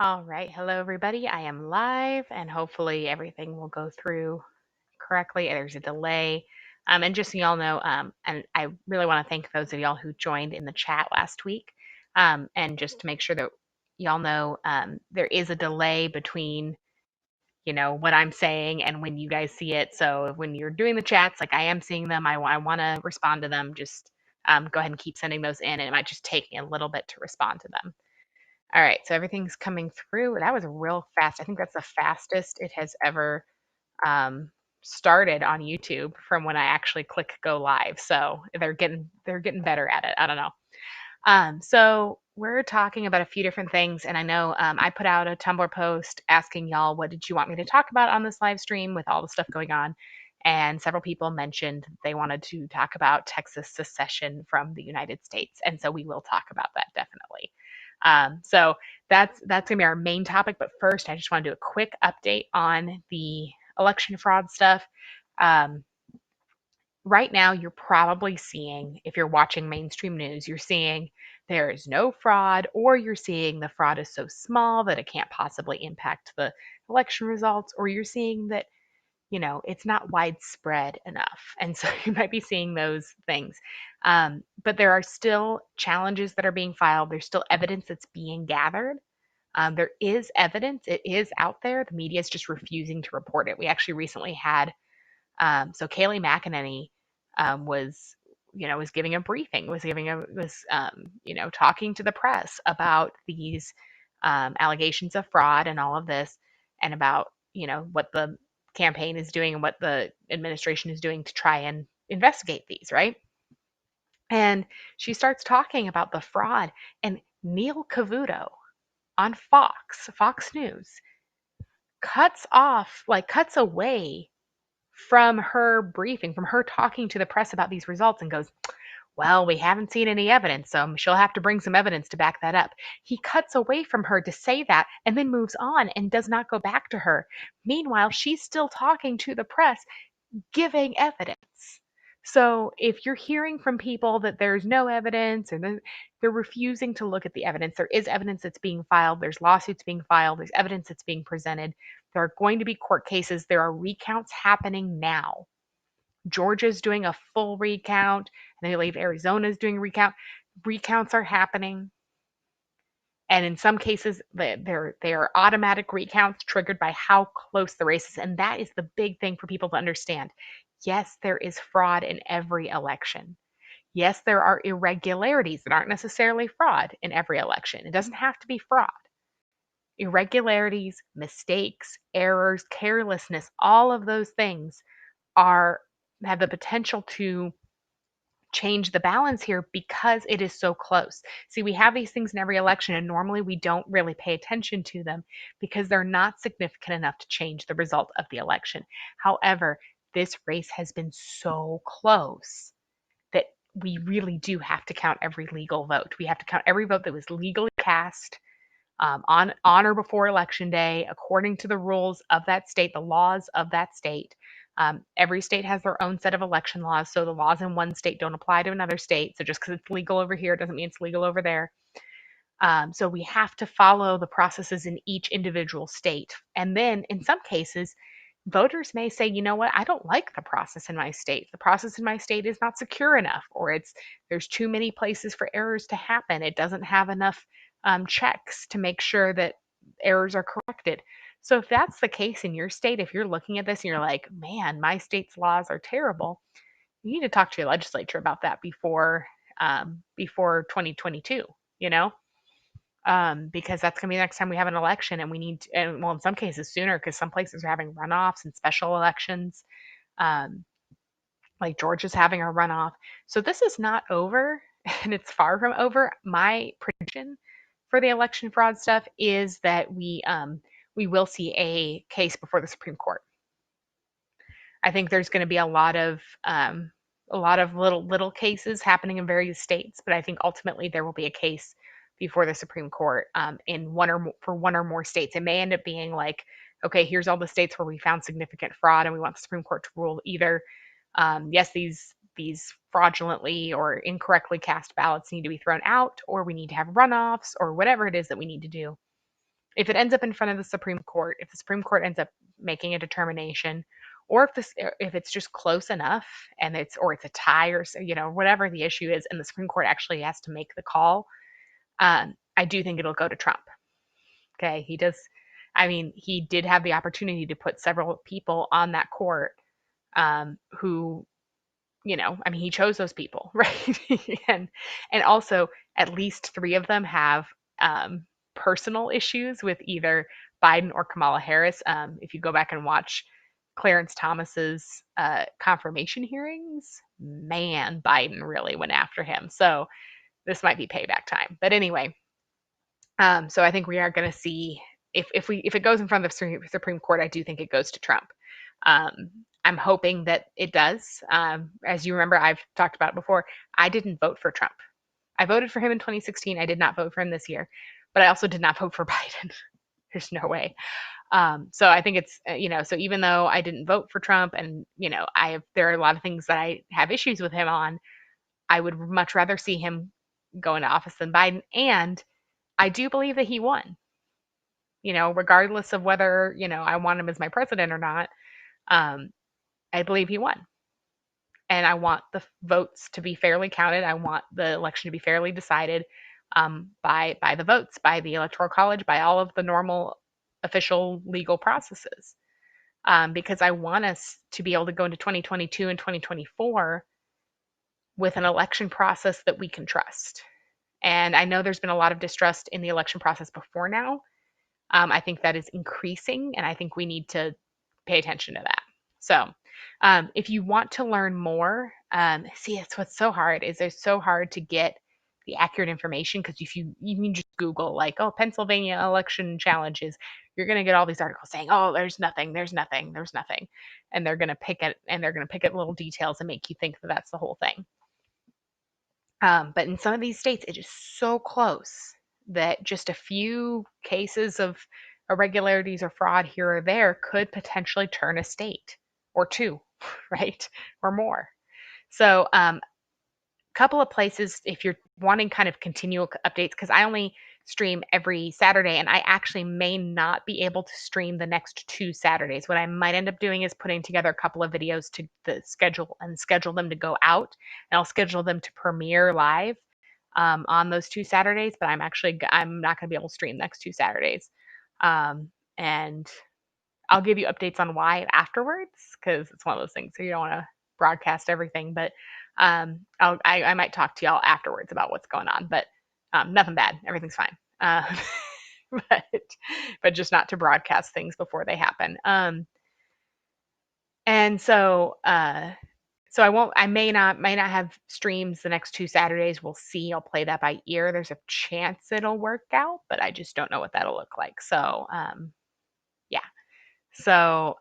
All right. Hello, everybody. I am live and hopefully everything will go through correctly. There's a delay. And just so y'all know, and I really want to thank those of y'all who joined in the chat last week. And just to make sure that y'all know, there is a delay between, what I'm saying and when you guys see it. So when you're doing the chats, like I am seeing them, I want to respond to them. Just go ahead and keep sending those in. And it might just take me a little bit to respond to them. All right, so everything's coming through. That was real fast. I think that's the fastest it has ever um, started on YouTube from when I actually click go live. So they're getting better at it. I don't know. So we're talking about a few different things, and I know I put out a Tumblr post asking y'all what did you want me to talk about on this live stream with all the stuff going on, and several people mentioned they wanted to talk about Texas secession from the United States, and so we will talk about that definitely. So that's gonna be our main topic. But first, I just want to do a quick update on the election fraud stuff. Um, right now you're probably seeing, if you're watching mainstream news, you're seeing there is no fraud, or you're seeing the fraud is so small that it can't possibly impact the election results, or you're seeing that, it's not widespread enough. And so you might be seeing those things. But there are still challenges that are being filed. There's still evidence that's being gathered. There is evidence, it is out there. The media is just refusing to report it. We actually recently had so Kayleigh McEnany was giving a briefing, talking to the press about these allegations of fraud and all of this, and about what the campaign is doing and what the administration is doing to try and investigate these, right? And she starts talking about the fraud, and Neil Cavuto on Fox News, cuts away from her briefing, from her talking to the press about these results, and goes, well, we haven't seen any evidence, so she'll have to bring some evidence to back that up. He cuts away from her to say that and then moves on and does not go back to her. Meanwhile, she's still talking to the press, giving evidence. So if you're hearing from people that there's no evidence, and they're refusing to look at the evidence, there is evidence that's being filed, there's lawsuits being filed, there's evidence that's being presented, there are going to be court cases, there are recounts happening now. Georgia's doing a full recount, and I believe Arizona's doing a recount. Recounts are happening. And in some cases, they are automatic recounts triggered by how close the race is. And that is the big thing for people to understand. Yes, there is fraud in every election. Yes, there are irregularities that aren't necessarily fraud in every election. It doesn't have to be fraud. Irregularities, mistakes, errors, carelessness, all of those things are have the potential to change the balance here because it is so close. See, we have these things in every election, and normally we don't really pay attention to them because they're not significant enough to change the result of the election. However, this race has been so close that we really do have to count every legal vote. We have to count every vote that was legally cast on or before election day, according to the rules of that state, the laws of that state. Every state has their own set of election laws, so the laws in one state don't apply to another state. So just because it's legal over here doesn't mean it's legal over there. So we have to follow the processes in each individual state. And then in some cases, voters may say, you know what, I don't like the process in my state. The process in my state is not secure enough, or there's too many places for errors to happen. It doesn't have enough checks to make sure that errors are corrected. So if that's the case in your state, if you're looking at this and you're like, man, my state's laws are terrible, you need to talk to your legislature about that before 2022. You know, because that's going to be the next time we have an election, and we need to, and well, in some cases sooner, because some places are having runoffs and special elections. Um, like Georgia's having a runoff. So this is not over, and it's far from over. My prediction for the election fraud stuff is that we will see a case before the Supreme Court. I think there's going to be a lot of little cases happening in various states, but I think ultimately there will be a case before the Supreme Court in one or more states. It may end up being like, okay, here's all the states where we found significant fraud, and we want the Supreme Court to rule either yes, these fraudulently or incorrectly cast ballots need to be thrown out, or we need to have runoffs, or whatever it is that we need to do. if it ends up in front of the Supreme Court, if the Supreme Court ends up making a determination, or if it's just close enough and it's a tie or so, whatever the issue is, and the Supreme Court actually has to make the call, I do think it'll go to Trump. Okay, he does. I mean, he did have the opportunity to put several people on that court who, I mean, he chose those people, right? And also, at least three of them have personal issues with either Biden or Kamala Harris. If you go back and watch Clarence Thomas's confirmation hearings, man, Biden really went after him. So this might be payback time. But anyway, so I think we are going to see if it goes in front of the Supreme Court, I do think it goes to Trump. Um, I'm hoping that it does. As you remember, I've talked about it before. I didn't vote for Trump. I voted for him in 2016. I did not vote for him this year, but I also did not vote for Biden. There's no way. So I think it's so even though I didn't vote for Trump, and there are a lot of things that I have issues with him on, I would much rather see him go into office than Biden. And I do believe that he won. Regardless of whether I want him as my president or not, I believe he won. And I want the votes to be fairly counted. I want the election to be fairly decided by the votes, by the Electoral College, by all of the normal official legal processes. Because I want us to be able to go into 2022 and 2024 with an election process that we can trust. And I know there's been a lot of distrust in the election process before now. I think that is increasing, and I think we need to pay attention to that. So, if you want to learn more, see, it's what's so hard is it's so hard to get the accurate information, because if you can just Google like, oh, Pennsylvania election challenges, you're going to get all these articles saying, oh, there's nothing, and they're going to pick at little details and make you think that that's the whole thing. But in some of these states, it is so close that just a few cases of irregularities or fraud here or there could potentially turn a state or two, right? Or more. So, couple of places if you're wanting kind of continual updates, because I only stream every Saturday, and I actually may not be able to stream the next 2 Saturdays. What I might end up doing is putting together a couple of videos to the schedule them to go out, and I'll schedule them to premiere live on those 2 Saturdays. But I'm not going to be able to stream next 2 Saturdays, and I'll give you updates on why afterwards, because it's one of those things. So you don't want to broadcast everything, but I might talk to y'all afterwards about what's going on. But nothing bad, everything's fine. But just not to broadcast things before they happen. And so I may not have streams the next 2 Saturdays. We'll see. I'll play that by ear. There's a chance it'll work out, but I just don't know what that'll look like. So yeah. So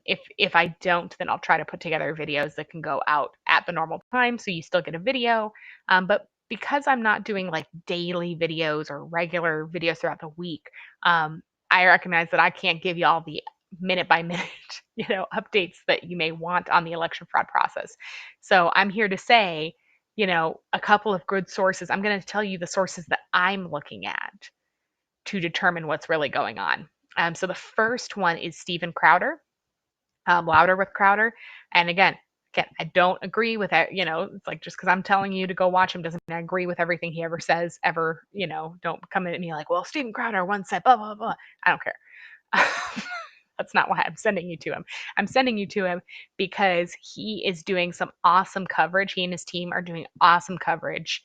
if I don't, then I'll try to put together videos that can go out at the normal time, so you still get a video. But because I'm not doing like daily videos or regular videos throughout the week, I recognize that I can't give you all the minute by minute, updates that you may want on the election fraud process. So I'm here to say, a couple of good sources. I'm going to tell you the sources that I'm looking at to determine what's really going on. So the first one is Steven Crowder, Louder with Crowder. And again, I don't agree with that. It's like, just because I'm telling you to go watch him doesn't mean I agree with everything he ever says ever. Don't come at me like, well, Steven Crowder once said blah, blah, blah. I don't care. That's not why I'm sending you to him. I'm sending you to him because he is doing some awesome coverage. He and his team are doing awesome coverage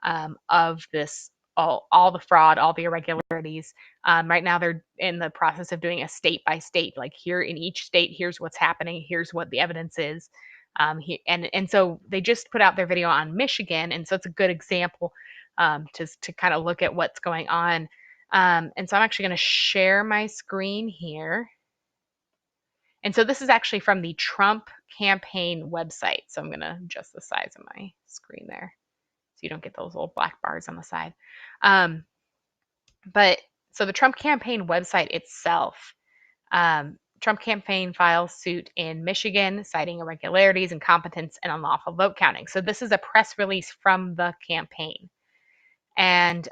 of this, all the fraud, all the irregularities. Right now, they're in the process of doing a state by state, like here in each state, here's what's happening, here's what the evidence is. And so they just put out their video on Michigan, and so it's a good example to kind of look at what's going on. And so I'm actually going to share my screen here. And so this is actually from the Trump campaign website. So I'm going to adjust the size of my screen there so you don't get those little black bars on the side. But so the Trump campaign website itself, Trump campaign files suit in Michigan, citing irregularities, incompetence, and unlawful vote counting. So this is a press release from the campaign. And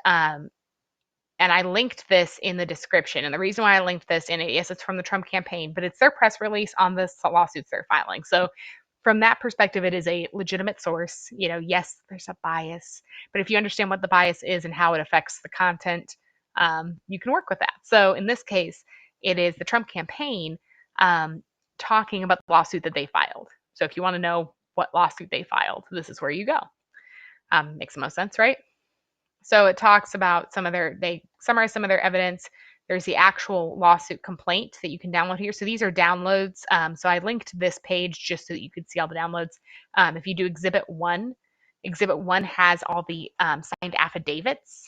and I linked this in the description. And the reason why I linked this in it, yes, it's from the Trump campaign, but it's their press release on the lawsuits they're filing. So from that perspective, it is a legitimate source. Yes, there's a bias, but if you understand what the bias is and how it affects the content, you can work with that. So in this case, it is the Trump campaign um, talking about the lawsuit that they filed. So if you want to know what lawsuit they filed, this is where you go. Makes the most sense, right? So it talks about they summarize some of their evidence. There's the actual lawsuit complaint that you can download here. So these are downloads. So I linked this page just so that you could see all the downloads. If you do Exhibit 1 has all the signed affidavits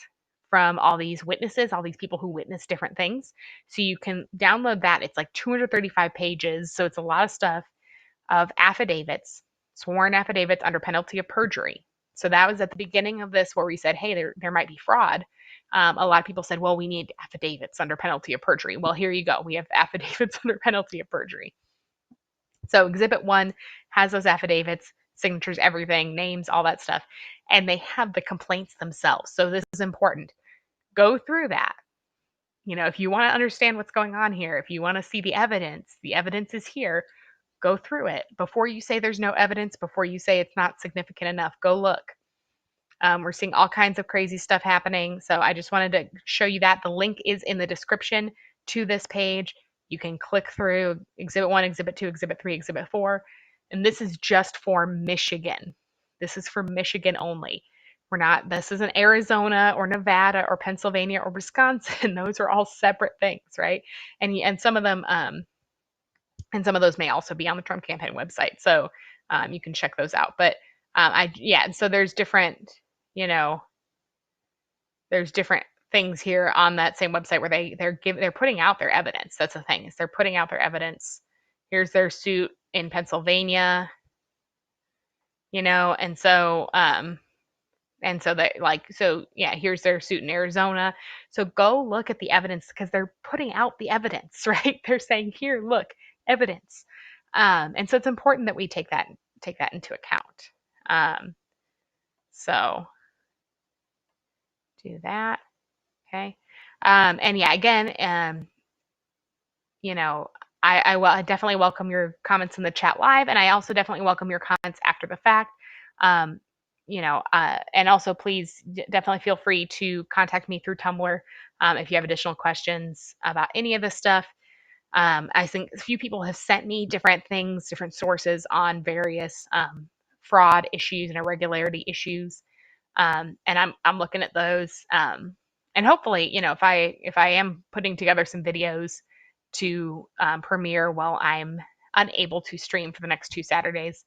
from all these witnesses, all these people who witnessed different things. So you can download that. It's like 235 pages. So it's a lot of stuff of affidavits, sworn affidavits under penalty of perjury. So that was at the beginning of this where we said, hey, there might be fraud. A lot of people said, well, we need affidavits under penalty of perjury. Well, here you go. We have affidavits under penalty of perjury. So Exhibit 1 has those affidavits, signatures, everything, names, all that stuff. And they have the complaints themselves. So this is important. Go through that. If you want to understand what's going on here, if you want to see the evidence is here. Go through it. Before you say there's no evidence, before you say it's not significant enough, go look. We're seeing all kinds of crazy stuff happening. So I just wanted to show you that. The link is in the description to this page. You can click through Exhibit 1, Exhibit 2, Exhibit 3, Exhibit 4. And this is just for Michigan. This is for Michigan only. This isn't Arizona or Nevada or Pennsylvania or Wisconsin. Those are all separate things, right? And some of them, and some of those may also be on the Trump campaign website. So you can check those out. But so there's different, there's different things here on that same website where they're putting out their evidence. That's the thing, is they're putting out their evidence. Here's their suit in Pennsylvania, and so here's their suit in Arizona. So go look at the evidence because they're putting out the evidence, right? They're saying, here, look, evidence. And so it's important that we take that into account. So do that. Okay. Again, I definitely welcome your comments in the chat live, and I also definitely welcome your comments after the fact. And also please definitely feel free to contact me through Tumblr if you have additional questions about any of this stuff. I think a few people have sent me different things, different sources on various fraud issues and irregularity issues, and I'm looking at those. And hopefully, if I am putting together some videos to premiere while I'm unable to stream for the next 2 Saturdays,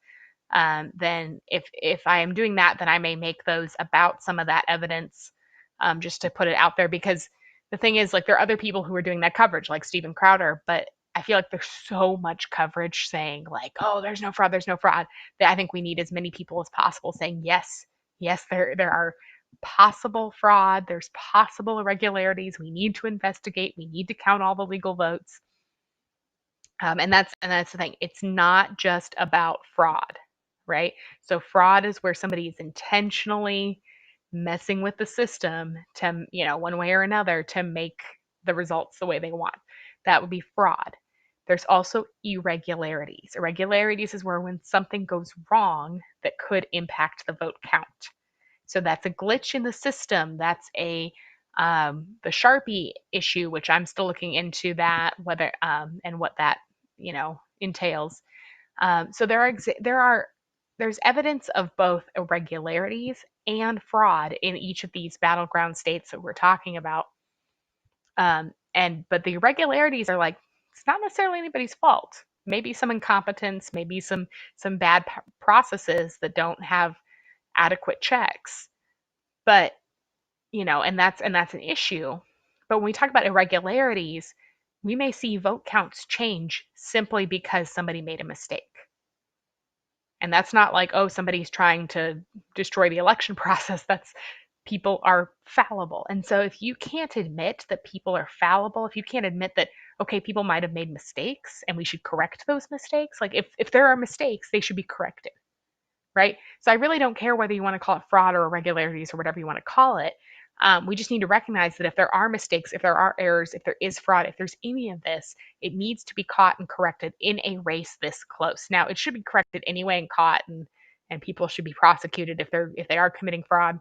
then if I am doing that, then I may make those about some of that evidence, just to put it out there. Because the thing is, like, there are other people who are doing that coverage, like Steven Crowder, but I feel like there's so much coverage saying, like, oh, there's no fraud, that I think we need as many people as possible saying, yes, there are possible fraud, there's possible irregularities, we need to investigate, we need to count all the legal votes. And that's the thing. It's not just about fraud, right? So fraud is where somebody is intentionally messing with the system to, one way or another, to make the results the way they want. That would be fraud. There's also irregularities. Irregularities is where when something goes wrong that could impact the vote count. So that's a glitch in the system. That's the Sharpie issue, which I'm still looking into that, whether and what that entails. So there's evidence of both irregularities and fraud in each of these battleground states that we're talking about. But the irregularities are, like, it's not necessarily anybody's fault. Maybe some incompetence, maybe some bad processes that don't have adequate checks. But and that's an issue. But when we talk about irregularities, we may see vote counts change simply because somebody made a mistake. And that's not like, oh, somebody's trying to destroy the election process. That's, people are fallible. And so if you can't admit that people are fallible, if you can't admit that, okay, people might have made mistakes and we should correct those mistakes, like if there are mistakes, they should be corrected, right? So I really don't care whether you want to call it fraud or irregularities or whatever you want to call it. We just need to recognize that if there are mistakes, if there are errors, if there is fraud, if there's any of this, it needs to be caught and corrected in a race this close. Now, it should be corrected anyway and caught, and people should be prosecuted if they are committing fraud.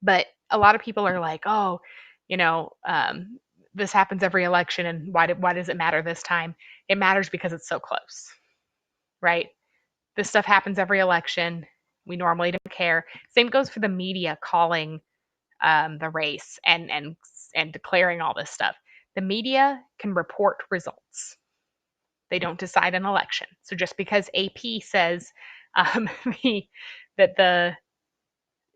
But a lot of people are like, oh, you know, this happens every election, and why does it matter this time? It matters because it's so close, right? This stuff happens every election. We normally don't care. Same goes for the media calling the race and declaring all this stuff. The media can report results. They don't decide an election. So just because AP says um, that the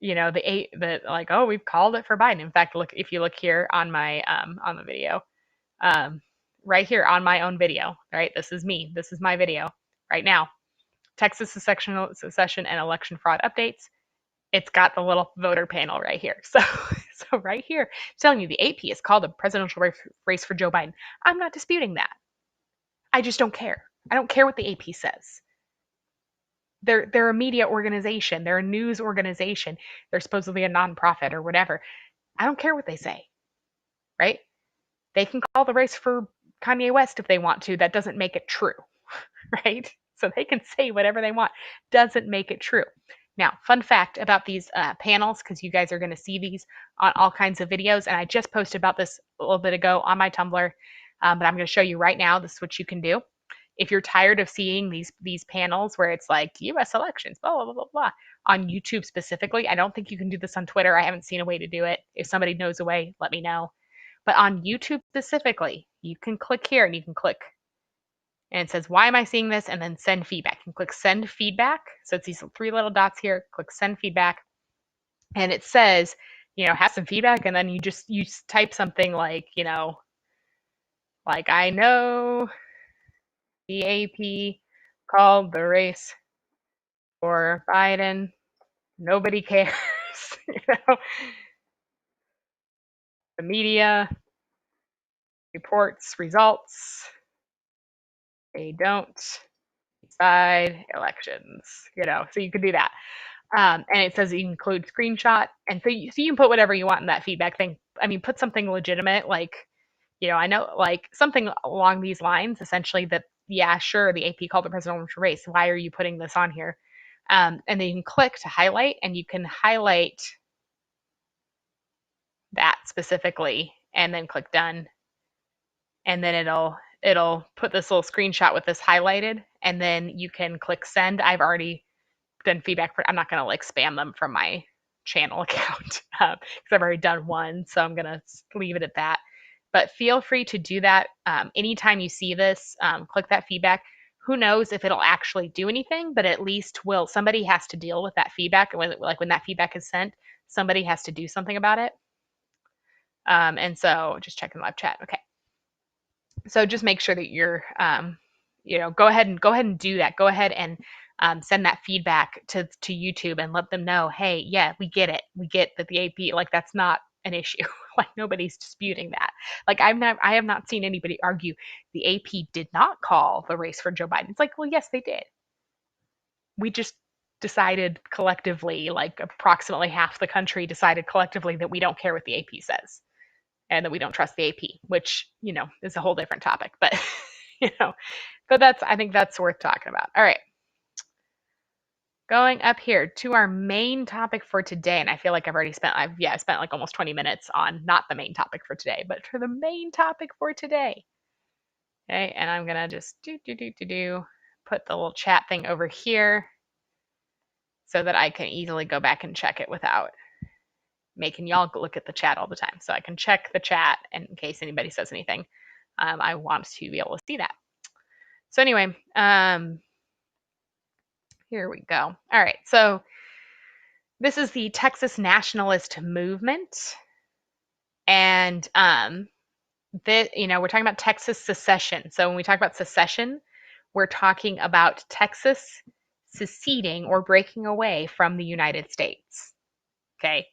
like, oh, we've called it for Biden. In fact, look, if you look here on my on the video, um, right here on my own video, right? This is me. This is my video right now. Texas secession and election fraud updates. It's got the little voter panel right here. So right here, I'm telling you, the AP is called a presidential race for Joe Biden. I'm not disputing that. I just don't care. I don't care what the AP says. They're a media organization. They're a news organization. They're supposedly a nonprofit or whatever. I don't care what they say, right? They can call the race for Kanye West if they want to. That doesn't make it true, right? So they can say whatever they want. Doesn't make it true. Now, fun fact about these panels, because you guys are going to see these on all kinds of videos, and I just posted about this a little bit ago on my Tumblr, but I'm going to show you right now. This is what you can do. If you're tired of seeing these panels where it's like U.S. elections, blah, blah, blah, blah, blah, on YouTube specifically, I don't think you can do this on Twitter. I haven't seen a way to do it. If somebody knows a way, let me know. But on YouTube specifically, you can click here and you can click and it says, why am I seeing this? And then send feedback. You can click send feedback. So it's these three little dots here. Click send feedback. And it says, have some feedback. And then you type something like, like I know the AP called the race for Biden. Nobody cares. The media reports results. They don't decide elections, so you could do that. And it says you include screenshot. And so you can put whatever you want in that feedback thing. I mean, put something legitimate, like, I know, like something along these lines, essentially that, yeah, sure, the AP called the presidential race. Why are you putting this on here? And then you can click to highlight, and you can highlight that specifically, and then click done. And then it'll put this little screenshot with this highlighted, and then you can click send. I've already done feedback for, I'm not going to like spam them from my channel account because I've already done one, so I'm going to leave it at that. But feel free to do that anytime you see this. Click that feedback. Who knows if it'll actually do anything, but at least somebody has to deal with that feedback. When that feedback is sent, somebody has to do something about it. And so just checking live chat. Okay. So just make sure that you're, go ahead and do that. Go ahead and send that feedback to YouTube and let them know, hey, yeah, we get it. We get that the AP, like, that's not an issue. Like, nobody's disputing that. Like, I have not seen anybody argue the AP did not call the race for Joe Biden. It's like, well, yes, they did. We just decided collectively, like approximately half the country decided collectively that we don't care what the AP says and that we don't trust the AP, which, is a whole different topic. But, but I think that's worth talking about. All right. Going up here to our main topic for today, and I feel like I spent like almost 20 minutes on not the main topic for today, but for the main topic for today. Okay, and I'm gonna just put the little chat thing over here so that I can easily go back and check it without making y'all look at the chat all the time. So I can check the chat, and in case anybody says anything, I want to be able to see that. So anyway, here we go. All right, so this is the Texas nationalist movement, and we're talking about Texas secession. So when we talk about secession, we're talking about Texas seceding or breaking away from the United States. Okay.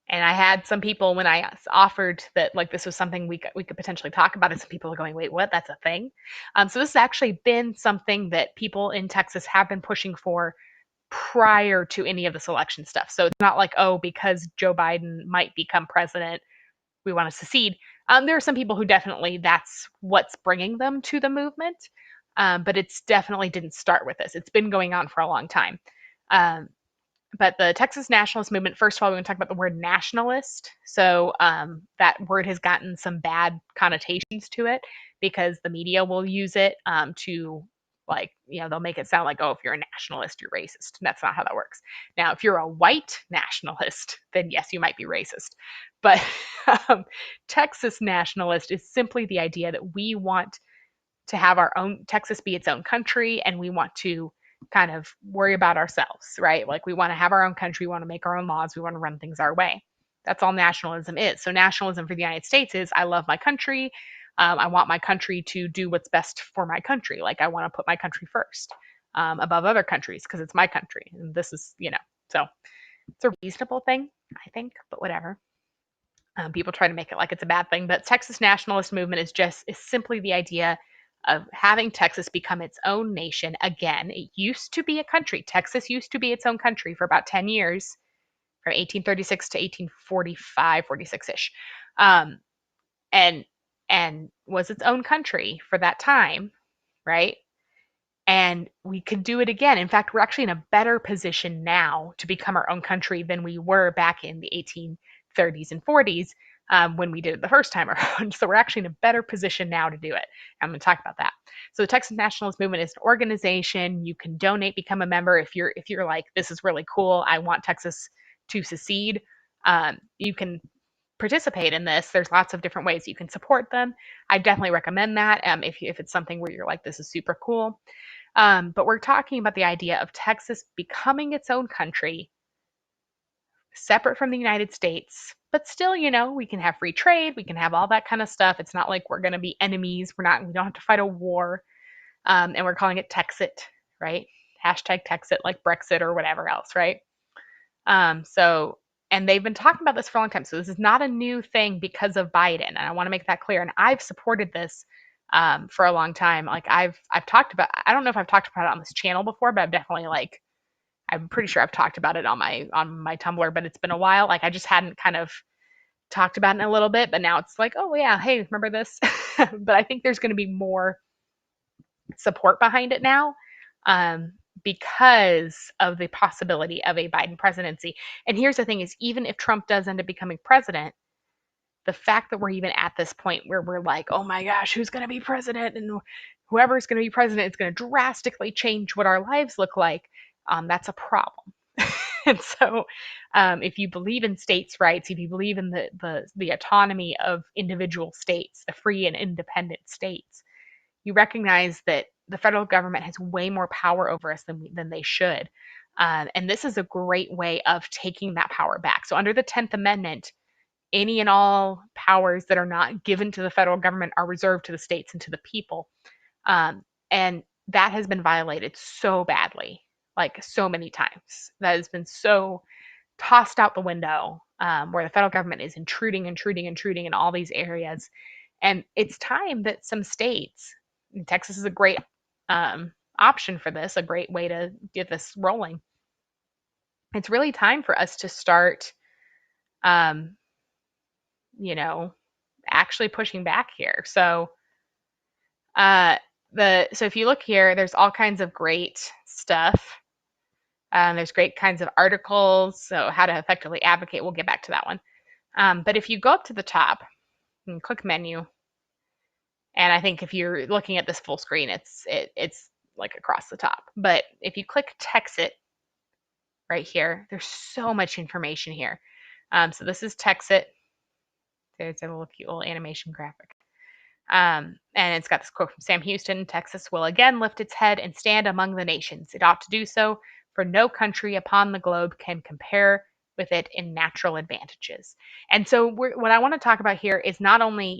And I had some people, when I offered that, like, this was something we could potentially talk about, and some people are going, wait, what? That's a thing? So this has actually been something that people in Texas have been pushing for prior to any of this election stuff. So it's not like, oh, because Joe Biden might become president, we want to secede. There are some people who definitely that's what's bringing them to the movement, but it's definitely didn't start with this. It's been going on for a long time. Um, but the Texas nationalist movement, first of all, we're going to talk about the word nationalist. So that word has gotten some bad connotations to it because the media will use it to, like, they'll make it sound like, oh, if you're a nationalist, you're racist. That's not how that works. Now, if you're a white nationalist, then yes, you might be racist. But Texas nationalist is simply the idea that we want to have our own, Texas be its own country, and we want to kind of worry about ourselves, right? Like we want to have our own country, we want to make our own laws, we want to run things our way. That's all nationalism is. So nationalism for the United States is I love my country. I want my country to do what's best for my country. Like I want to put my country first above other countries because it's my country. And this is, so it's a reasonable thing, I think, but whatever. People try to make it like it's a bad thing, but Texas nationalist movement is simply the idea of having Texas become its own nation again. It used to be a country. Texas used to be its own country for about 10 years, from 1836 to 1845, 46-ish, and was its own country for that time, right? And we could do it again. In fact, we're actually in a better position now to become our own country than we were back in the 1830s and 40s when we did it the first time around. So we're actually in a better position now to do it. I'm going to talk about that. So the Texas Nationalist Movement is an organization. You can donate, become a member. If you're like, this is really cool, I want Texas to secede, you can participate in this. There's lots of different ways you can support them. I definitely recommend that if it's something where you're like, this is super cool. But we're talking about the idea of Texas becoming its own country, separate from the United States, but still, we can have free trade, we can have all that kind of stuff. It's not like we're going to be enemies. We don't have to fight a war. And we're calling it Texit, right? Hashtag Texit, like Brexit or whatever else, right? And they've been talking about this for a long time. So this is not a new thing because of Biden. And I want to make that clear. And I've supported this for a long time. Like I've talked about, I don't know if I've talked about it on this channel before, but I've definitely I'm pretty sure I've talked about it on my Tumblr, but it's been a while. Like I just hadn't kind of talked about it in a little bit, but now it's like, oh yeah, hey, remember this? But I think there's going to be more support behind it now because of the possibility of a Biden presidency. And here's the thing is, even if Trump does end up becoming president, the fact that we're even at this point where we're like, oh my gosh, who's going to be president? And whoever's going to be president is going to drastically change what our lives look like. That's a problem. And so if you believe in states' rights, if you believe in the autonomy of individual states, the free and independent states, you recognize that the federal government has way more power over us than they should. And this is a great way of taking that power back. So under the 10th Amendment, any and all powers that are not given to the federal government are reserved to the states and to the people. And that has been violated so badly, like so many times. That has been so tossed out the window, where the federal government is intruding in all these areas. And it's time that some states, and Texas is a great option for this, a great way to get this rolling. It's really time for us to start, actually pushing back here. So, so if you look here, there's all kinds of great stuff. There's great kinds of articles. So how to effectively advocate. We'll get back to that one. But if you go up to the top and click menu, and I think if you're looking at this full screen, it's like across the top. But if you click Texit right here, there's so much information here. So this is Texit. There's a little cute little animation graphic. And it's got this quote from Sam Houston: Texas will again lift its head and stand among the nations. It ought to do so, for no country upon the globe can compare with it in natural advantages. And so what I want to talk about here is not only,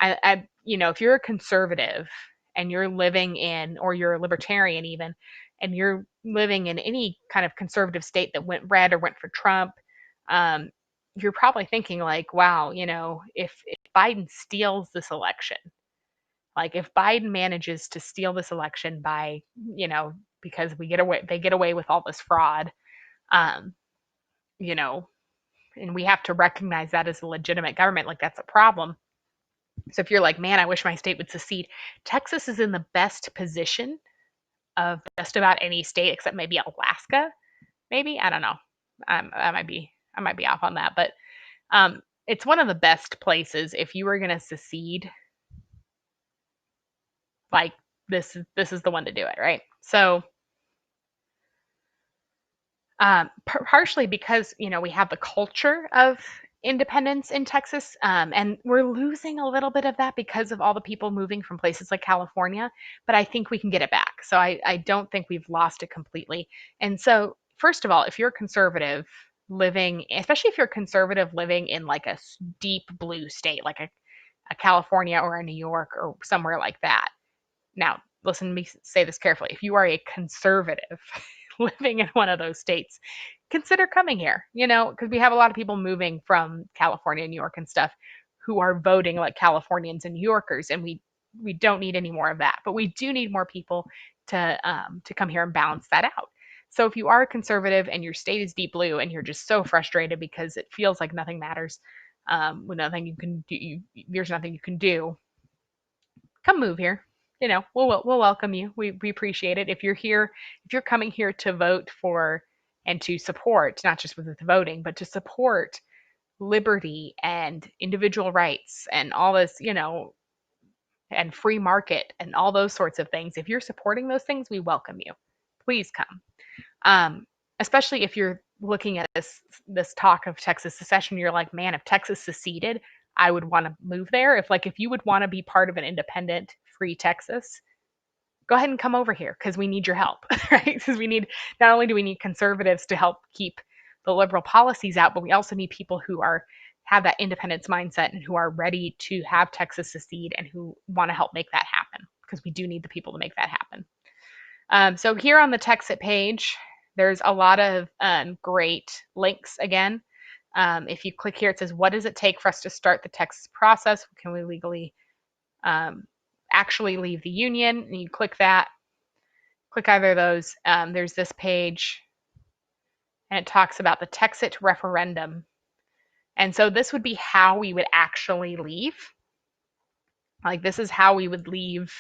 if you're a conservative and you're living in, or you're a libertarian even, and you're living in any kind of conservative state that went red or went for Trump, you're probably thinking like, wow, if Biden steals this election, like if Biden manages to steal this election by, because they get away with all this fraud. Um, you know, and we have to recognize that as a legitimate government, like that's a problem. So if you're like, man, I wish my state would secede, Texas is in the best position of just about any state except maybe Alaska. Maybe I don't know. I might be off on that, but it's one of the best places if you were going to secede. Like this is the one to do it, right? So partially because we have the culture of independence in Texas, and we're losing a little bit of that because of all the people moving from places like California. But I think we can get it back. So I don't think we've lost it completely. And so, first of all, if you're conservative living, especially if you're conservative living in like a deep blue state, like a California or a New York or somewhere like that. Now, listen to me say this carefully. If you are a conservative living in one of those states, consider coming here, because we have a lot of people moving from California, New York, and stuff who are voting like Californians and New Yorkers, and we don't need any more of that. But we do need more people to come here and balance that out. So if you are a conservative and your state is deep blue and you're just so frustrated because it feels like nothing matters, with nothing you can do, there's nothing you can do, come move here. We'll welcome you. We appreciate it. If you're here, if you're coming here to vote for and to support, not just with the voting, but to support liberty and individual rights and all this, and free market and all those sorts of things. If you're supporting those things, we welcome you. Please come. Um, Especially if you're looking at this talk of Texas secession, you're like, man, if Texas seceded, I would want to move there. If you would want to be part of an independent, free Texas, go ahead and come over here because we need your help, right? Because we need not only do we need conservatives to help keep the liberal policies out, but we also need people who have that independence mindset and who are ready to have Texas secede and who want to help make that happen because we do need the people to make that happen. So here on the Texit page, there's a lot of great links again. If you click here, it says, what does it take for us to start the Texas process? Can we legally actually leave the union? And you click that, click either of those. There's this page, and it talks about the Texit referendum. And so this would be how we would actually leave. Like this is how we would leave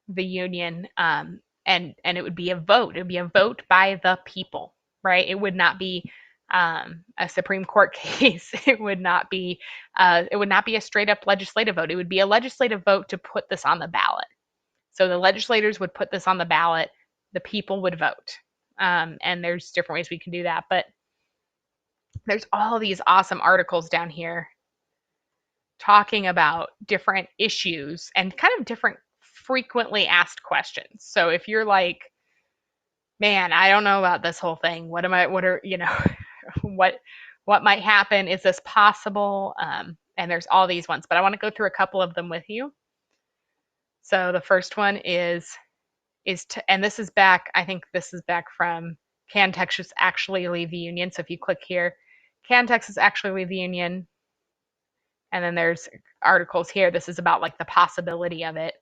the union, and it would be a vote. It would be a vote by the people, right? It would not be a Supreme Court case. It would not be a straight up legislative vote. It would be a legislative vote to put this on the ballot. So the legislators would put this on the ballot. The people would vote, and there's different ways we can do that. But there's all these awesome articles down here talking about different issues and kind of different frequently asked questions. So if you're like, man, I don't know about this whole thing. What are, what might happen? Is this possible? And there's all these ones, but I want to go through a couple of them with you. So the first one and this is back, I think this is back from, can Texas actually leave the union? So if you click here, can Texas actually leave the union? And then there's articles here. This is about like the possibility of it.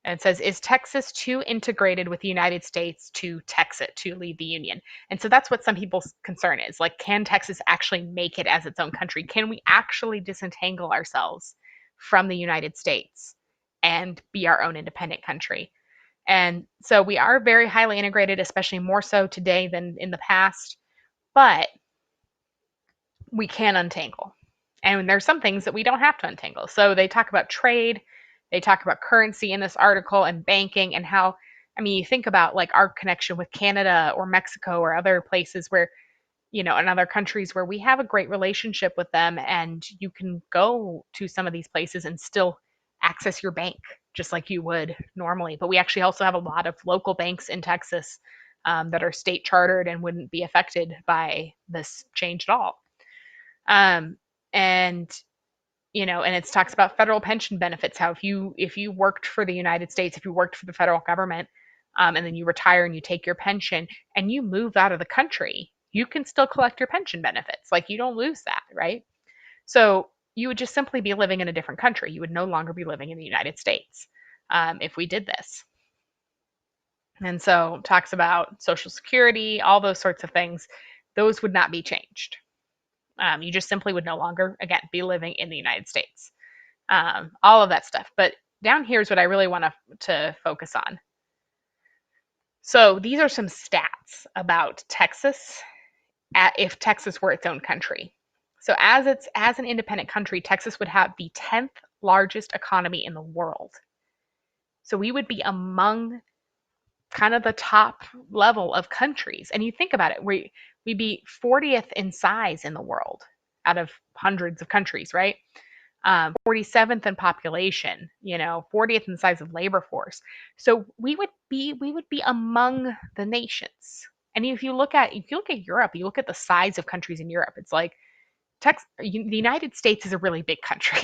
And it says, is Texas too integrated with the United States to Texit to leave the union? And so that's what some people's concern is. Like, can Texas actually make it as its own country? Can we actually disentangle ourselves from the United States and be our own independent country? And so we are very highly integrated, especially more so today than in the past, but we can untangle. And there's some things that we don't have to untangle. So they talk about trade, they talk about currency in this article and banking and how, I mean, you think about like our connection with Canada or Mexico or other places where, and other countries where we have a great relationship with them, and you can go to some of these places and still access your bank just like you would normally. But we actually also have a lot of local banks in Texas that are state chartered and wouldn't be affected by this change at all. And and it talks about federal pension benefits, how if you worked for the United States, if you worked for the federal government, and then you retire and you take your pension and you move out of the country, you can still collect your pension benefits. Like, you don't lose that, right? So you would just simply be living in a different country. You would no longer be living in the United States if we did this. And so talks about Social Security, all those sorts of things. Those would not be changed. You just simply would no longer, again, be living in the United States. All of that stuff. But down here is what I really want to focus on. So these are some stats about Texas if Texas were its own country. So as an independent country, Texas would have the 10th largest economy in the world. So we would be among kind of the top level of countries. And you think about it, we'd be 40th in size in the world out of hundreds of countries, right? 47th in population, 40th in the size of labor force. So we would be among the nations. And if you look at Europe, you look at the size of countries in Europe, it's like the United States is a really big country,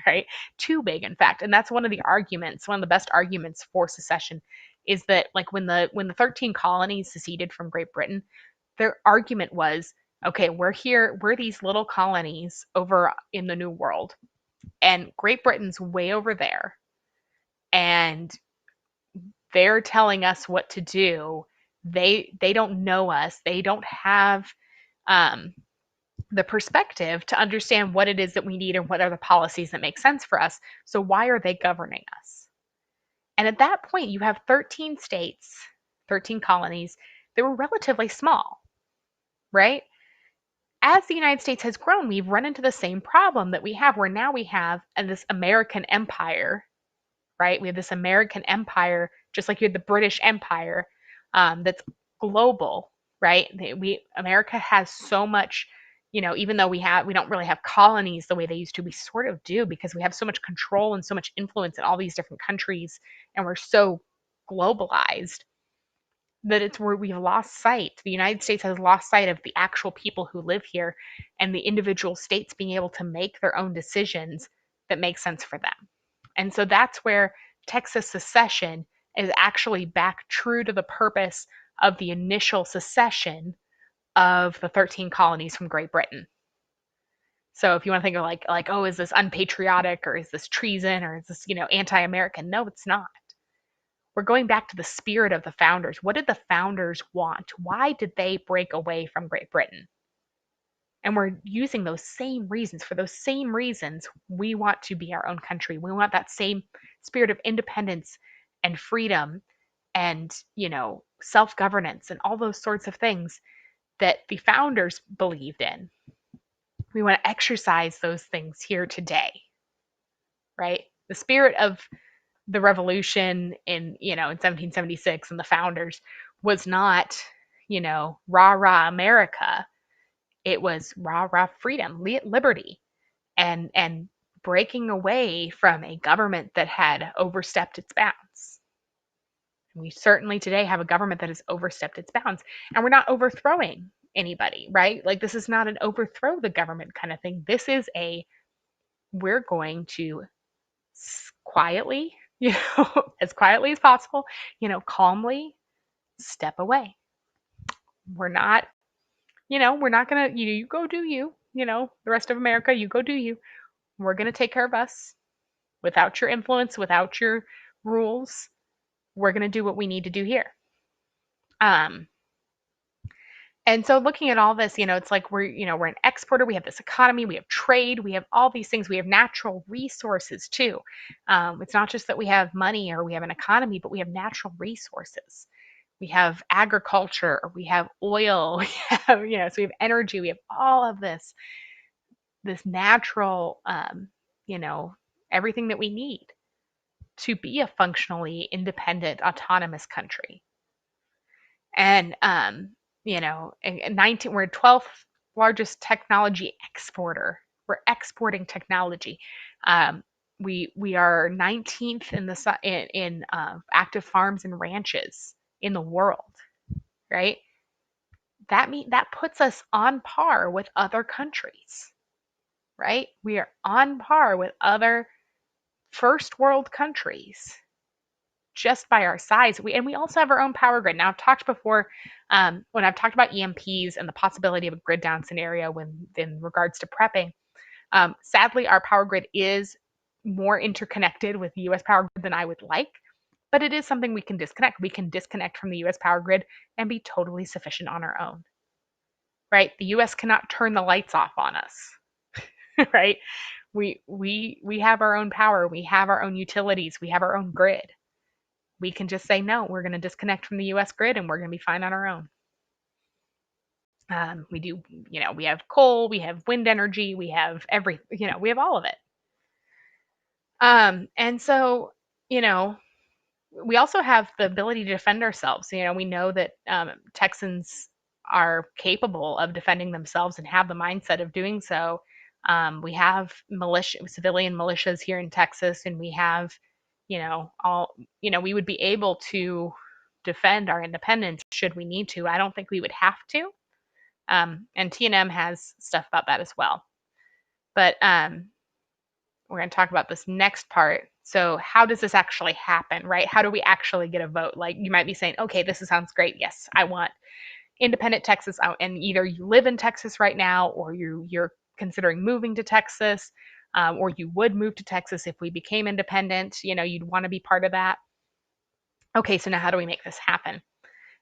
right? Too big, in fact. And that's one of the best arguments for secession is that like when the 13 colonies seceded from Great Britain, their argument was, okay, we're these little colonies over in the New World, and Great Britain's way over there, and they're telling us what to do. They don't know us. They don't have um, the perspective to understand what it is that we need and what are the policies that make sense for us. So why are they governing us? And at that point, you have 13 states, 13 colonies that were relatively small, right? As the United States has grown, we've run into the same problem that we have, where now we have this American empire, right? We have this American empire, just like you had the British Empire, that's global, right? America has so much, even though we don't really have colonies the way they used to, we sort of do because we have so much control and so much influence in all these different countries, and we're so globalized that it's where we've lost sight. The United States has lost sight of the actual people who live here and the individual states being able to make their own decisions that make sense for them. And so that's where Texas secession is actually back true to the purpose of the initial secession of the 13 colonies from Great Britain. So if you want to think of like, oh, is this unpatriotic, or is this treason, or is this, anti-American? No, it's not. We're going back to the spirit of the founders. What did the founders want? Why did they break away from Great Britain? And we're using those same reasons. For those same reasons, we want to be our own country. We want that same spirit of independence and freedom and, self-governance and all those sorts of things that the founders believed in. We want to exercise those things here today, right? The spirit of the revolution in 1776 and the founders was not, rah rah America. It was rah rah freedom, liberty, and breaking away from a government that had overstepped its bounds. We certainly today have a government that has overstepped its bounds, and we're not overthrowing anybody, right? Like, this is not an overthrow the government kind of thing. This is we're going to quietly, as quietly as possible, calmly step away. We're not going to, you go do you, the rest of America, you go do you. We're going to take care of us without your influence, without your rules. We're going to do what we need to do here. And so looking at all this, it's like we're an exporter. We have this economy, we have trade, we have all these things. We have natural resources too. It's not just that we have money or we have an economy, but we have natural resources. We have agriculture, we have oil, we have, so we have energy, we have all of this natural, everything that we need to be a functionally independent, autonomous country. And we're 12th largest technology exporter. We're exporting technology. We are 19th in active farms and ranches in the world, right? That puts us on par with other countries, right? We are on par with other first world countries just by our size. We also have our own power grid. Now, I've talked before when I've talked about EMPs and the possibility of a grid down scenario in regards to prepping. Sadly, our power grid is more interconnected with the U.S. power grid than I would like, But it is something we can disconnect. We can disconnect from the US power grid and be totally sufficient on our own, right? The US cannot turn the lights off on us, right? We have our own power, we have our own utilities, we have our own grid. We can just say no, we're going to disconnect from the US grid and we're going to be fine on our own. We do, we have coal, we have wind energy, we have we have all of it. And so, you know, we also have the ability to defend ourselves. We know that Texans are capable of defending themselves and have the mindset of doing so. We have civilian militias here in Texas, and we have, we would be able to defend our independence should we need to. I don't think we would have to. And TNM has stuff about that as well. But we're going to talk about this next part. So how does this actually happen, right? How do we actually get a vote? Like, you might be saying, okay, this sounds great. Yes, I want independent Texas out. And either you live in Texas right now, or you're considering moving to Texas, or you would move to Texas if we became independent. You'd want to be part of that. Okay, so now how do we make this happen?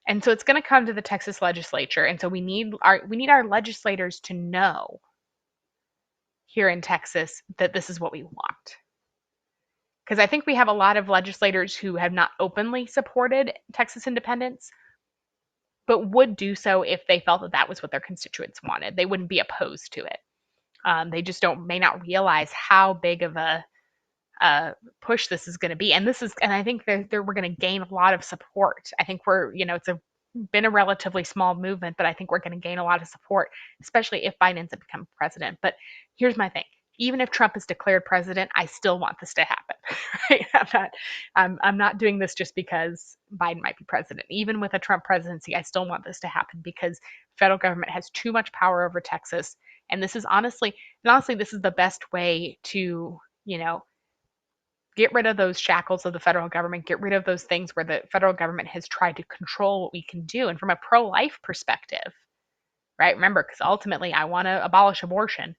And so it's going to come to the Texas legislature. And so we need our legislators to know here in Texas that this is what we want. Because I think we have a lot of legislators who have not openly supported Texas independence, but would do so if they felt that that was what their constituents wanted. They wouldn't be opposed to it. They just may not realize how big of a push this is going to be. And I think that we're going to gain a lot of support. I think it's been a relatively small movement, but I think we're going to gain a lot of support, especially if Biden ends up becoming president. But here's my thing. Even if Trump is declared president, I still want this to happen. Right? I'm not doing this just because Biden might be president. Even with a Trump presidency, I still want this to happen because the federal government has too much power over Texas. And this is honestly, this is the best way to, get rid of those shackles of the federal government, get rid of those things where the federal government has tried to control what we can do. And from a pro-life perspective, right? Remember, because ultimately I want to abolish abortion.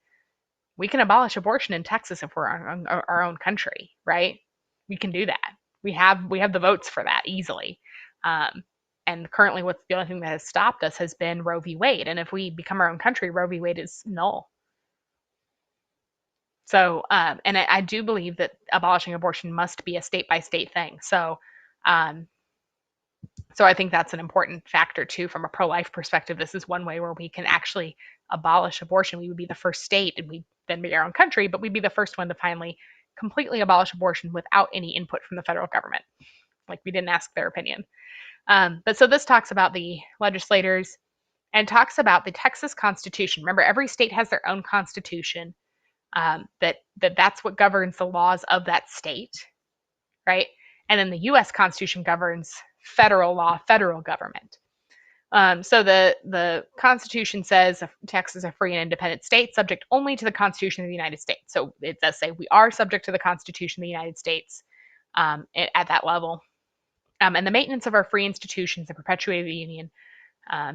We can abolish abortion in Texas if we're our own country, right? We can do that. We have the votes for that easily. And currently, what's the only thing that has stopped us has been Roe v. Wade. And if we become our own country, Roe v. Wade is null. So, and I do believe that abolishing abortion must be a state-by-state thing. So, so I think that's an important factor too, from a pro-life perspective. This is one way where we can actually abolish abortion. We would be the first state, and we'd then be our own country, but we'd be the first one to finally completely abolish abortion without any input from the federal government. Like, we didn't ask their opinion. But so this talks about the legislators and talks about the Texas Constitution. Remember, every state has their own constitution. That's what governs the laws of that state, right? And then the U.S. Constitution governs federal law, federal government. So the Constitution says Texas is a free and independent state, subject only to the Constitution of the United States. So it does say we are subject to the Constitution of the United States at that level. And the maintenance of our free institutions and perpetuity of the Union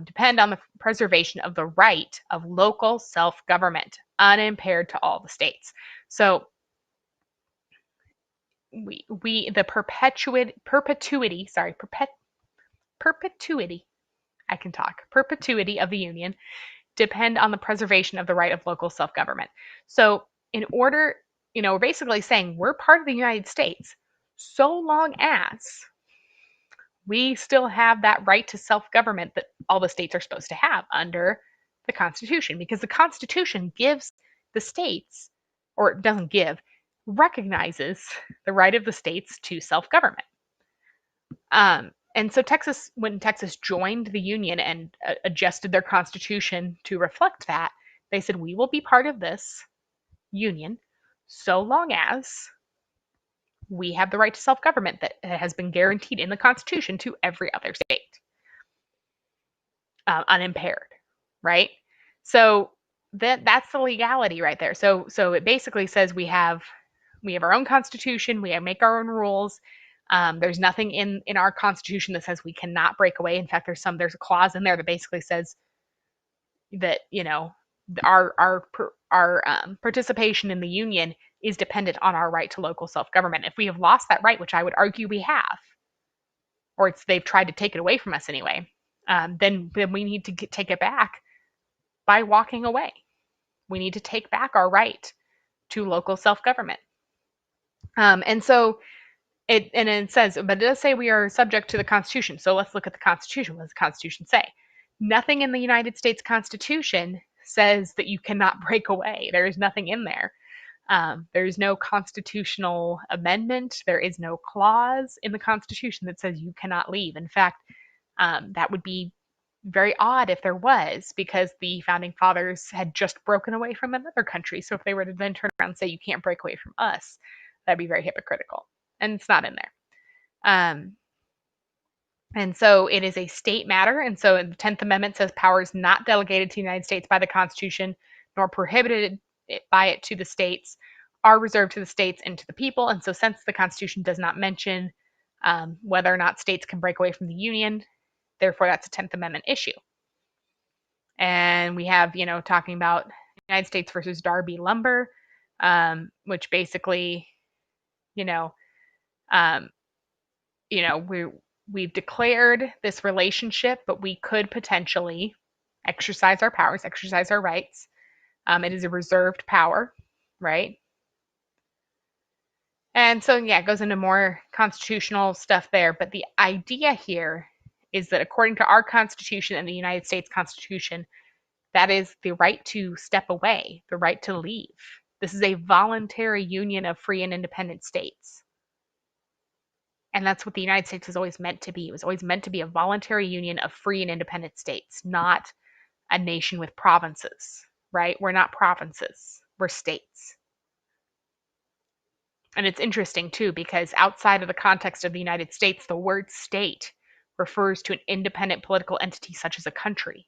depend on the preservation of the right of local self-government, unimpaired to all the states. So the perpetuity of the Union depend on the preservation of the right of local self-government. So in order, we're basically saying we're part of the United States so long as we still have that right to self-government that all the states are supposed to have under the Constitution, because the Constitution gives the states, or it doesn't give, recognizes the right of the states to self-government. And so when Texas joined the Union and adjusted their Constitution to reflect that, they said, we will be part of this Union so long as we have the right to self-government that has been guaranteed in the Constitution to every other state, unimpaired, right? So that's the legality right there. So it basically says we have our own Constitution, we make our own rules. There's nothing in our Constitution that says we cannot break away. In fact, there's a clause in there that basically says that our participation in the Union is dependent on our right to local self-government. If we have lost that right, which I would argue we have, or they've tried to take it away from us anyway, then we need to take it back by walking away. We need to take back our right to local self-government. And so it says, but it does say we are subject to the Constitution. So let's look at the Constitution. What does the Constitution say? Nothing in the United States Constitution says that you cannot break away. There is nothing in there. There is no constitutional amendment. There is no clause in the Constitution that says you cannot leave. In fact, that would be very odd if there was, because the founding fathers had just broken away from another country. So if they were to then turn around and say you can't break away from us, that'd be very hypocritical. And it's not in there. And so it is a state matter. And so the 10th Amendment says powers not delegated to the United States by the Constitution, nor prohibited by it to the states, are reserved to the states and to the people. And so since the Constitution does not mention whether or not states can break away from the Union, therefore that's a 10th Amendment issue. And we have, talking about United States versus Darby Lumber, which basically, we've declared this relationship, but we could potentially exercise our powers, exercise our rights. It is a reserved power, right? And so, it goes into more constitutional stuff there. But the idea here is that according to our Constitution and the United States Constitution, that is the right to step away, the right to leave. This is a voluntary union of free and independent states. And that's what the United States was always meant to be. It was always meant to be a voluntary union of free and independent states, not a nation with provinces, right? We're not provinces, we're states. And it's interesting too, because outside of the context of the United States, the word state refers to an independent political entity such as a country.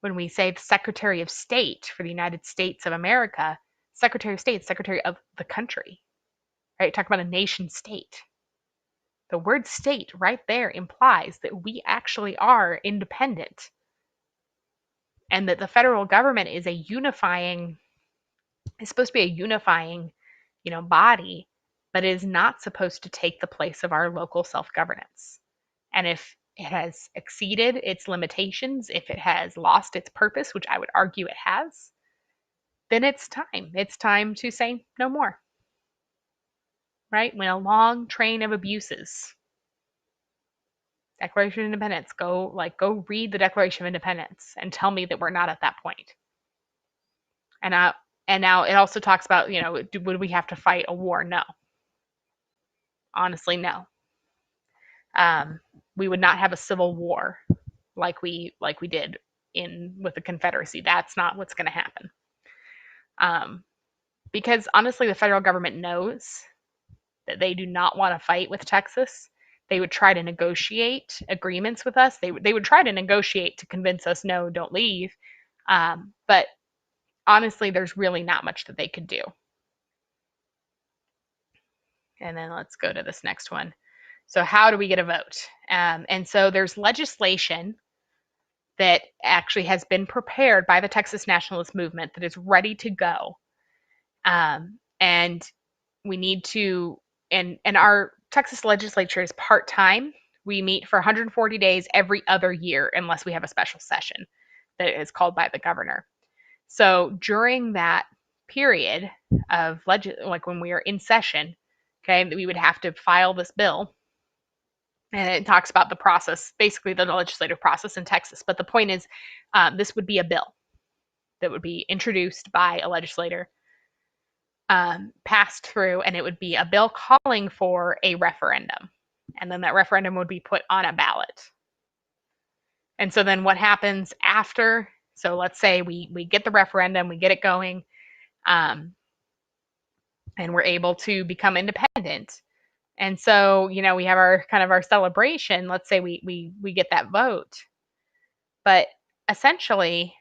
When we say the Secretary of State for the United States of America, Secretary of State, Secretary of the country, right? Talk about a nation state. The word state right there implies that we actually are independent, and that the federal government is supposed to be a unifying, body, but is not supposed to take the place of our local self-governance. And if it has exceeded its limitations, if it has lost its purpose, which I would argue it has, then it's time. It's time to say no more. Right? When a long train of abuses. Declaration of Independence. Go read the Declaration of Independence and tell me that we're not at that point. And now it also talks about, would we have to fight a war? No. Honestly, no. We would not have a civil war like we did with the Confederacy. That's not what's going to happen. Because honestly, the federal government knows that they do not want to fight with Texas. They would try to negotiate agreements with us. They would try to negotiate to convince us, no, don't leave. But honestly, there's really not much that they could do. And then let's go to this next one. So how do we get a vote? And so there's legislation that actually has been prepared by the Texas Nationalist Movement that is ready to go. And we need to, and our Texas legislature is part-time. We meet for 140 days every other year unless we have a special session that is called by the governor. So during that period of when we are in session, okay, we would have to file this bill. And it talks about the process, basically the legislative process in Texas. But the point is, this would be a bill that would be introduced by a legislator, passed through, and it would be a bill calling for a referendum. And then that referendum would be put on a ballot. And so then what happens after? So let's say we get the referendum, we get it going, and we're able to become independent. And so, we have our celebration. Let's say we get that vote. But essentially,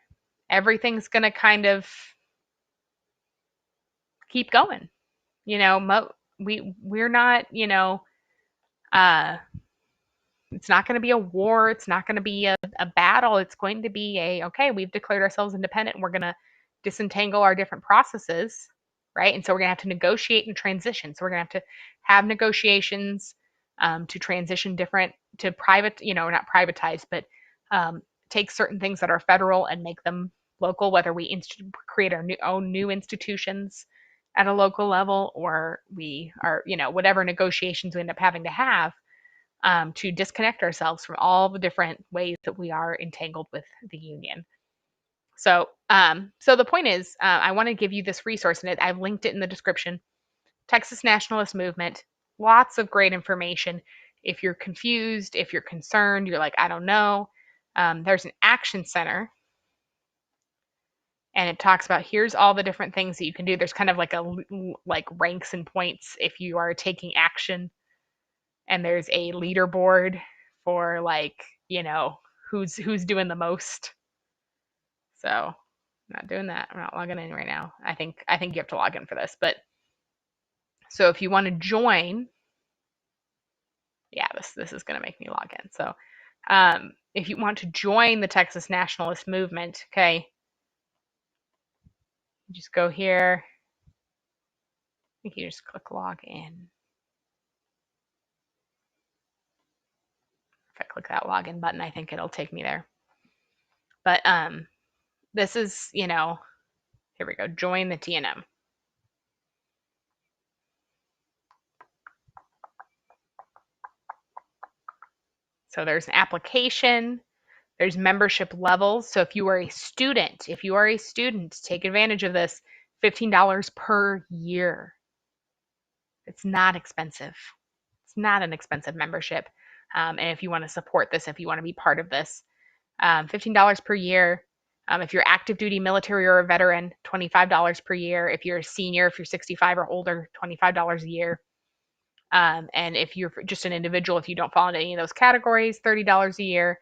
everything's going to kind of keep going. We're not, it's not going to be a war. It's not going to be a battle. It's going to be okay, we've declared ourselves independent and we're going to disentangle our different processes, right? And so we're going to have to negotiate and transition. So we're going to have negotiations to transition different to private, not privatize, but take certain things that are federal and make them local, whether we create our own new institutions at a local level, or we are, whatever negotiations we end up having to have, to disconnect ourselves from all the different ways that we are entangled with the union. So the point is, I want to give you this resource, and I've linked it in the description. Texas Nationalist Movement, lots of great information. If you're confused, if you're concerned, you're like, I don't know, there's an action center, and it talks about here's all the different things that you can do. There's kind of like ranks and points if you are taking action, and there's a leaderboard for who's doing the most. So I'm not doing that. I'm not logging in right now. I think you have to log in for this, but so if you want to join, yeah, this is going to make me log in. So if you want to join the Texas Nationalist Movement, okay, just go here. I think you just click log in. If I click that login button, I think it'll take me there. But this is, here we go, join the TNM. So there's an application, there's membership levels. So if you are a student, take advantage of this. $15 per year. It's not expensive. It's not an expensive membership. And if you want to support this, if you want to be part of this, $15 per year. If you're active duty military or a veteran, $25 per year. If you're a senior, if you're 65 or older, $25 a year. And if you're just an individual, if you don't fall into any of those categories, $30 a year.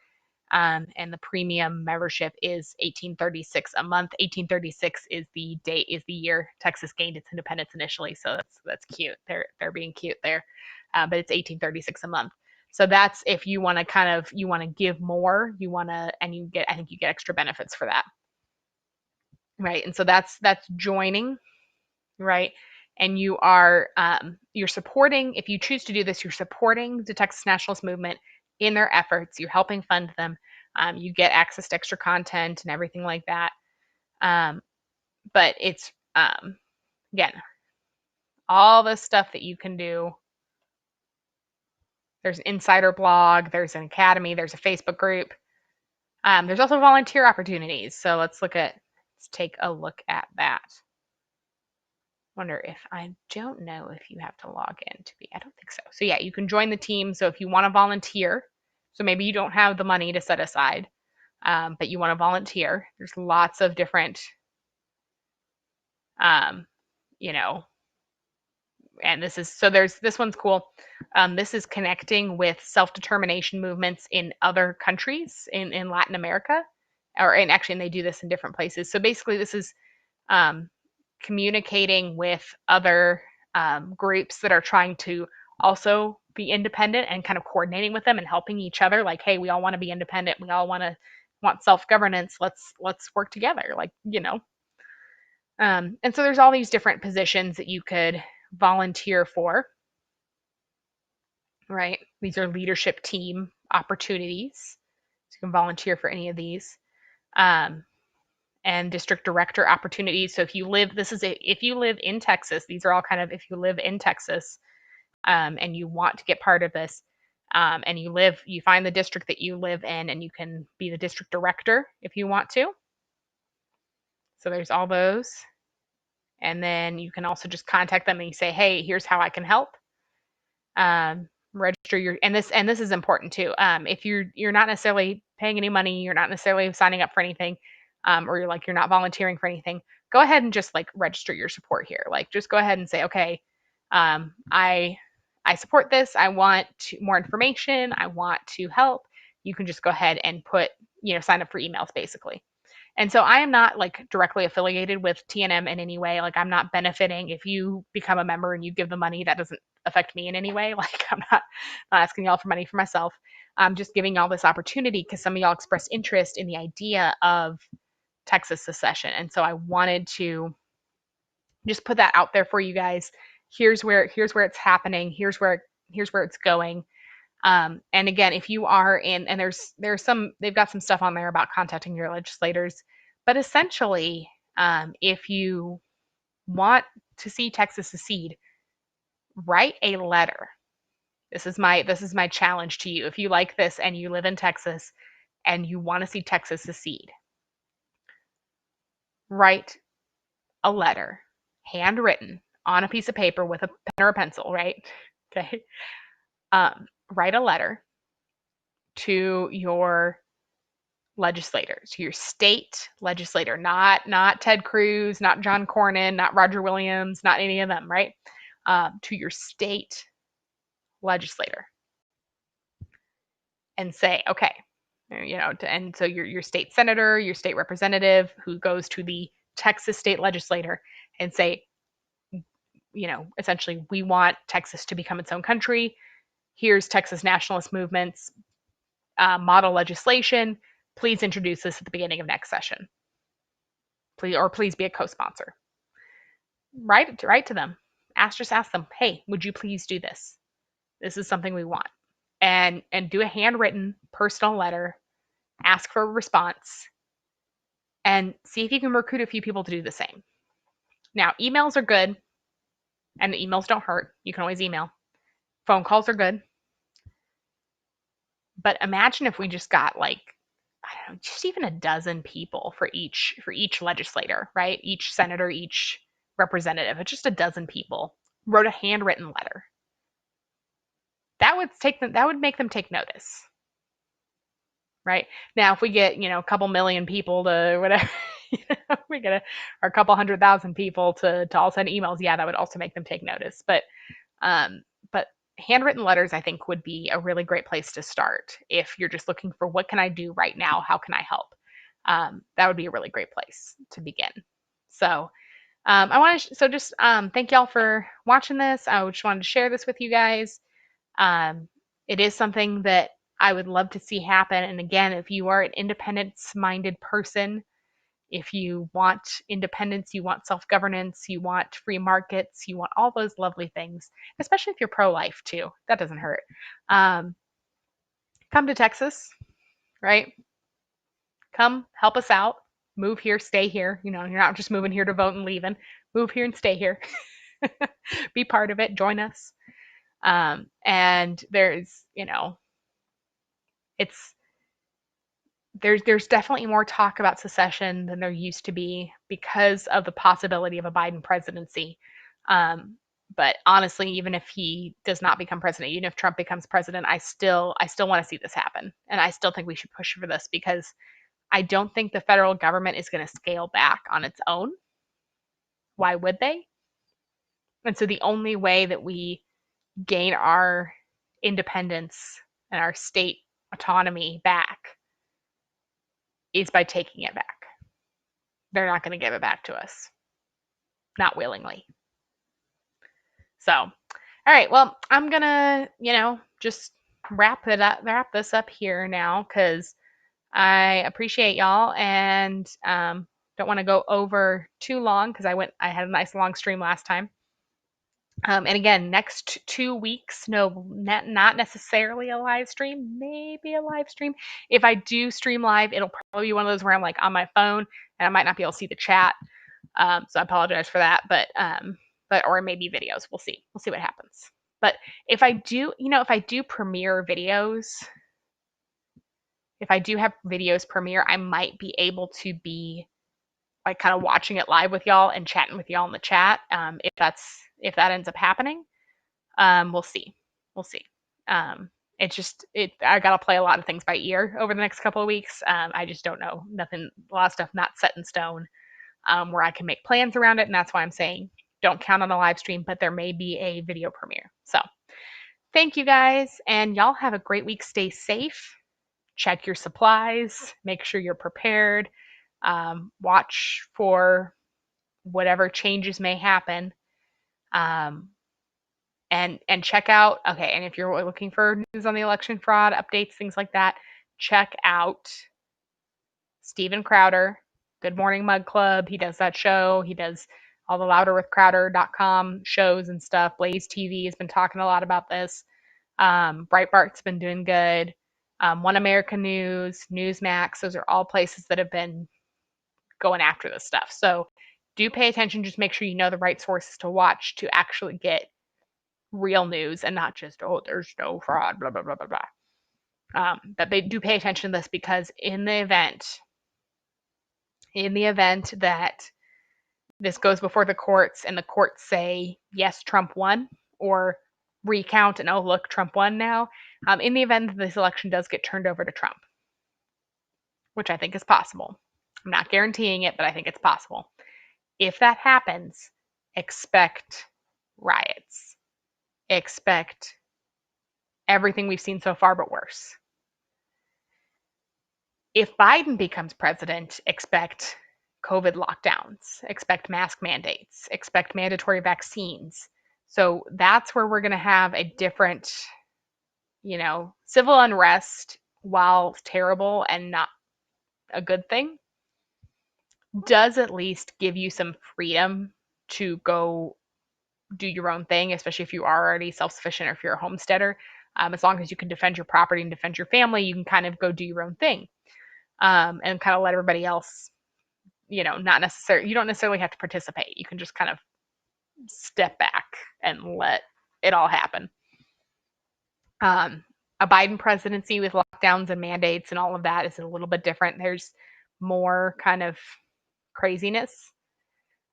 And the premium membership is $18.36 a month. $18.36 is the year Texas gained its independence initially. So that's cute. They're being cute there. But it's $18.36 a month. So that's if you want to give more, I think you get extra benefits for that. Right. And so that's joining, right? And you're supporting, if you choose to do this, you're supporting the Texas Nationalist Movement in their efforts. You're helping fund them. You get access to extra content and everything like that. But it's, again, all the stuff that you can do. There's an insider blog, there's an academy, there's a Facebook group. There's also volunteer opportunities. So let's take a look at that. I don't know if you have to log in to be, I don't think so. So yeah, you can join the team. So if you want to volunteer, so maybe you don't have the money to set aside, but you want to volunteer, there's lots of different, and this one's cool. This is connecting with self-determination movements in other countries in Latin America, and they do this in different places. So basically this is, communicating with other groups that are trying to also be independent and kind of coordinating with them and helping each other. Like, hey, we all want to be independent. We all want self-governance. Let's work together. And so there's all these different positions that you could volunteer for. Right? These are leadership team opportunities. So you can volunteer for any of these. And district director opportunities. So if you live in Texas, these are all kind of, if you live in Texas, and you want to get part of this, and you find the district that you live in, and you can be the district director if you want to. So there's all those. And then you can also just contact them and you say, hey, here's how I can help. Register your, and this is important too. If you're not necessarily paying any money, you're not necessarily signing up for anything, or you're not volunteering for anything, go ahead and just register your support here. Just go ahead and say, okay, I support this. I want more information. I want to help. You can just go ahead and sign up for emails basically. And so I am not directly affiliated with TNM in any way. I'm not benefiting. If you become a member and you give the money, that doesn't affect me in any way. I'm not asking y'all for money for myself. I'm just giving y'all this opportunity because some of y'all expressed interest in the idea of Texas secession. And so I wanted to just put that out there for you guys. Here's where it's happening. Here's where here's where it's going. And again, if you are in, and there's some, they've got some stuff on there about contacting your legislators, but essentially, if you want to see Texas secede, write a letter. This is my challenge to you. If you like this and you live in Texas and you want to see Texas secede, write a letter, handwritten on a piece of paper with a pen or a pencil, right? Okay. Write a letter to your legislators, to your state legislator, not Ted Cruz, not John Cornyn, not Roger Williams, not any of them, right? To your state legislator, and say, okay, and so your state senator, your state representative, who goes to the Texas state legislator and say, essentially, we want Texas to become its own country. Here's Texas nationalist movement's model legislation. Please introduce this at the beginning of next session. Please be a co-sponsor. Write to them. Just ask them, hey, would you please do this? This is something we want. And do a handwritten personal letter, ask for a response, and see if you can recruit a few people to do the same. Now, emails are good, and emails don't hurt. You can always email. Phone calls are good. But imagine if we just got just even a dozen people for each legislator, right? Each senator, each representative, just a dozen people wrote a handwritten letter. That would make them take notice. Right? Now, if we get, a couple million people to whatever, we get or a couple 100,000 people to all send emails, yeah, that would also make them take notice. But handwritten letters, I think, would be a really great place to start if you're just looking for what can I do right now? How can I help? That would be a really great place to begin. So I want to just thank y'all for watching this. I just wanted to share this with you guys. It is something that I would love to see happen. And again, if you are an independence-minded person, if you want independence, you want self-governance, you want free markets, you want all those lovely things, especially if you're pro-life too. That doesn't hurt. Come to Texas, right? Come help us out. Move here, stay here. You're not just moving here to vote and leaving. Move here and stay here. Be part of it. Join us. And there's, there's definitely more talk about secession than there used to be because of the possibility of a Biden presidency. But honestly, even if he does not become president, even if Trump becomes president, I still want to see this happen. And I still think we should push for this because I don't think the federal government is going to scale back on its own. Why would they? And so the only way that we gain our independence and our state autonomy back is by taking it back. They're not going to give it back to us. Not willingly. So, all right, well, I'm going to, just wrap this up here now because I appreciate y'all and don't want to go over too long because I had a nice long stream last time. And again, next 2 weeks, no, not necessarily a live stream, maybe a live stream. If I do stream live, it'll probably be one of those where I'm on my phone and I might not be able to see the chat. So I apologize for that, but or maybe videos. We'll see. We'll see what happens. But if I do, if I do premiere videos, if I do have videos premiere, I might be able to be kind of watching it live with y'all and chatting with y'all in the chat. If that ends up happening, we'll see. I got to play a lot of things by ear over the next couple of weeks. I just don't know. A lot of stuff not set in stone where I can make plans around it. And that's why I'm saying don't count on a live stream, but there may be a video premiere. So thank you guys. And y'all have a great week. Stay safe. Check your supplies. Make sure you're prepared. Watch for whatever changes may happen. And check out, okay, and if you're looking for news on the election fraud, updates, things like that, check out Steven Crowder, Good Morning Mug Club. He does that show. He does all the louderwithcrowder.com shows and stuff. Blaze TV has been talking a lot about this. Breitbart's been doing good. One American News, Newsmax, those are all places that have been going after this stuff. So do pay attention. Just make sure you know the right sources to watch to actually get real news and not just, oh, there's no fraud, blah, blah, blah, blah, blah. But they do pay attention to this because in the event that this goes before the courts and the courts say, yes, Trump won, or recount and, oh, look, Trump won now, in the event that this election does get turned over to Trump, which I think is possible. I'm not guaranteeing it, but I think it's possible. If that happens, expect riots. Expect everything we've seen so far, but worse. If Biden becomes president, expect COVID lockdowns, expect mask mandates, expect mandatory vaccines. So that's where we're going to have a different, civil unrest, while terrible and not a good thing, does at least give you some freedom to go do your own thing, especially if you are already self-sufficient or if you're a homesteader. As long as you can defend your property and defend your family, you can kind of go do your own thing, and kind of let everybody else, not necessarily, you don't necessarily have to participate. You can just kind of step back and let it all happen. A Biden presidency with lockdowns and mandates and all of that is a little bit different. There's more kind of craziness.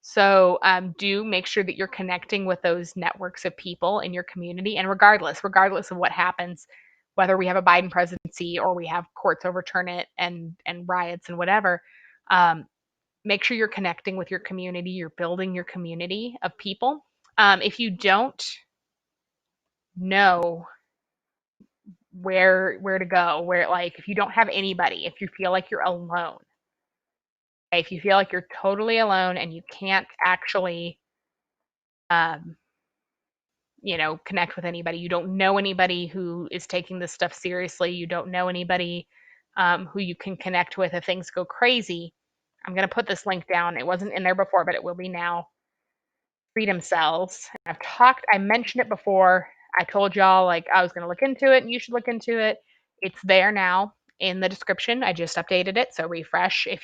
So do make sure that you're connecting with those networks of people in your community. And regardless of what happens, whether we have a Biden presidency or we have courts overturn it and riots and whatever, make sure you're connecting with your community. You're building your community of people. If you don't know where to go, if you don't have anybody, if you feel like you're alone, if you feel like you're totally alone and you can't actually um, connect with anybody, you don't know anybody who is taking this stuff seriously, you don't know anybody who you can connect with if things go crazy, I'm going to put this link down. It wasn't in there before, but it will be now. Freedom Cells. I mentioned it before. I told y'all I was going to look into it and you should look into it. It's there now in the description. I just updated it, so refresh if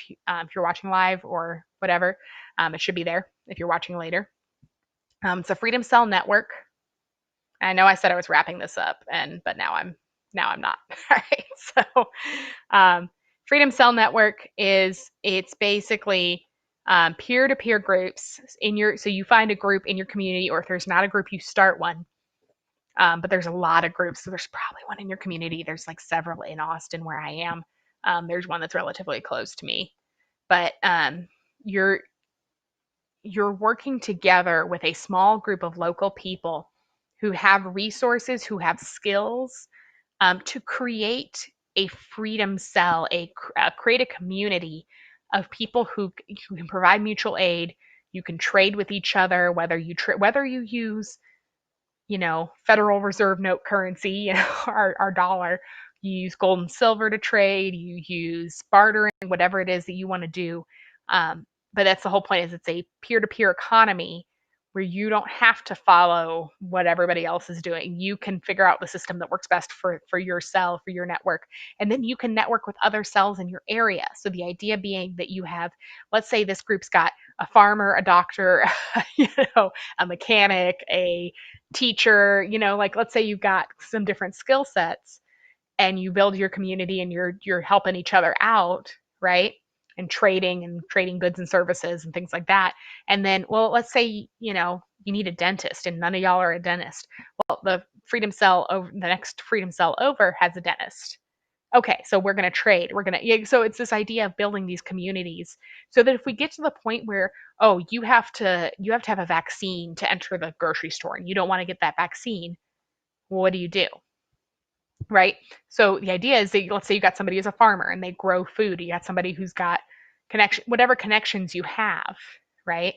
you're watching live or whatever. It should be there if you're watching later. It's a Freedom Cell network. I know I said I was wrapping this up, but now I'm not. All right. So, Freedom Cell Network it's basically peer-to-peer groups so you find a group in your community, or if there's not a group, you start one. But there's a lot of groups, so there's probably one in your community. There's several in Austin where I am. There's one that's relatively close to me, but you're working together with a small group of local people who have resources, who have skills, to create a freedom cell, create a community of people who can provide mutual aid. You can trade with each other, whether you use, Federal Reserve note currency, our dollar. You use gold and silver to trade. You use bartering, whatever it is that you want to do. But that's the whole point. Is it's a peer-to-peer economy where you don't have to follow what everybody else is doing. You can figure out the system that works best for your cell, for your network, and then you can network with other cells in your area. So the idea being that you have, let's say this group's got a farmer, a doctor, a mechanic, a teacher, let's say you've got some different skill sets and you build your community and you're helping each other out, right? And trading goods and services and things like that. And then, well, let's say, you need a dentist and none of y'all are a dentist. Well, the next Freedom Cell over has a dentist. Okay, so we're going to trade. So it's this idea of building these communities so that if we get to the point where, oh, you have to have a vaccine to enter the grocery store and you don't want to get that vaccine, well, what do you do? Right? So the idea is that, let's say you got somebody who's a farmer and they grow food. You got somebody who's got whatever connections you have, right?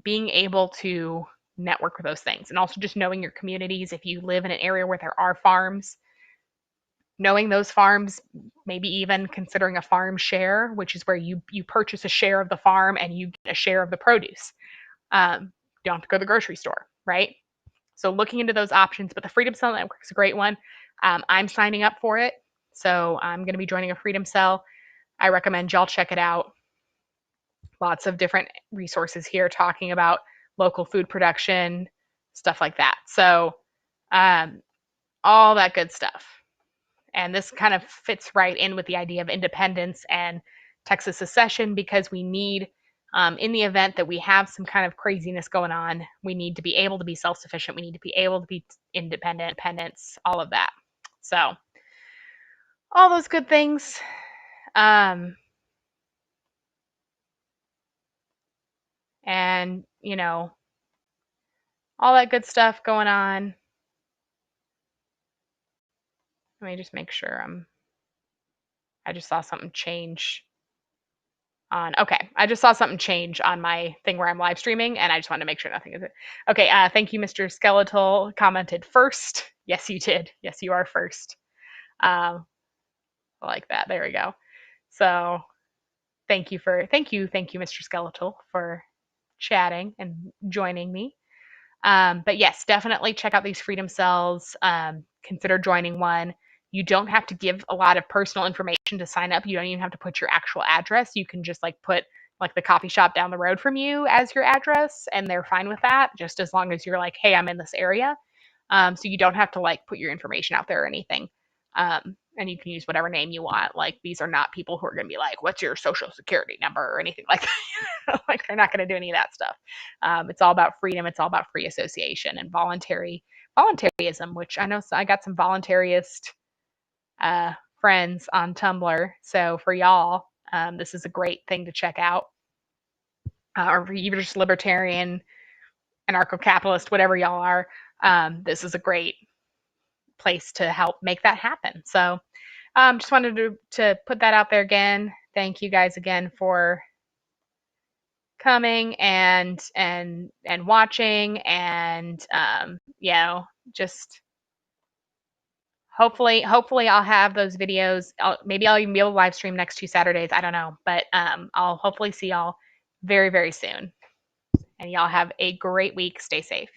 Being able to network with those things, and also just knowing your communities. If you live in an area where there are farms, knowing those farms, maybe even considering a farm share, which is where you purchase a share of the farm and you get a share of the produce. Don't have to go to the grocery store, right? So looking into those options, but the Freedom Cell Network is a great one. I'm signing up for it. So I'm going to be joining a Freedom Cell. I recommend y'all check it out. Lots of different resources here talking about local food production, stuff like that. So, um, all that good stuff. And this kind of fits right in with the idea of independence and Texas secession because we need, in the event that we have some kind of craziness going on, we need to be able to be self sufficient. We need to be able to be independence, all of that. So, all those good things. Um, and, all that good stuff going on. Let me just make sure I just saw something change on. Okay, I just saw something change on my thing where I'm live streaming, and I just wanted to make sure nothing is it. Okay, thank you, Mr. Skeletal commented first. Yes, you did. Yes, you are first. I like that. There we go. So thank you, Mr. Skeletal, for chatting and joining me. But yes, definitely check out these freedom cells. Consider joining one. You don't have to give a lot of personal information to sign up. You don't even have to put your actual address. You can just like put like the coffee shop down the road from you as your address, and they're fine with that, just as long as you're like, hey, I'm in this area. So you don't have to like put your information out there or anything. And you can use whatever name you want. Like these are not people who are going to be like, what's your social security number or anything like that. Like they're not going to do any of that stuff. It's all about freedom. It's all about free association and voluntarism, which I know I got some voluntarist friends on Tumblr. So for y'all, this is a great thing to check out. Or for you just libertarian, anarcho-capitalist, whatever y'all are, this is a great place to help make that happen. So just wanted to put that out there again. Thank you guys again for coming and watching, and just hopefully I'll have those videos. Maybe I'll even be able to live stream next 2 Saturdays. I don't know, but I'll hopefully see y'all very, very soon. And y'all have a great week. Stay safe.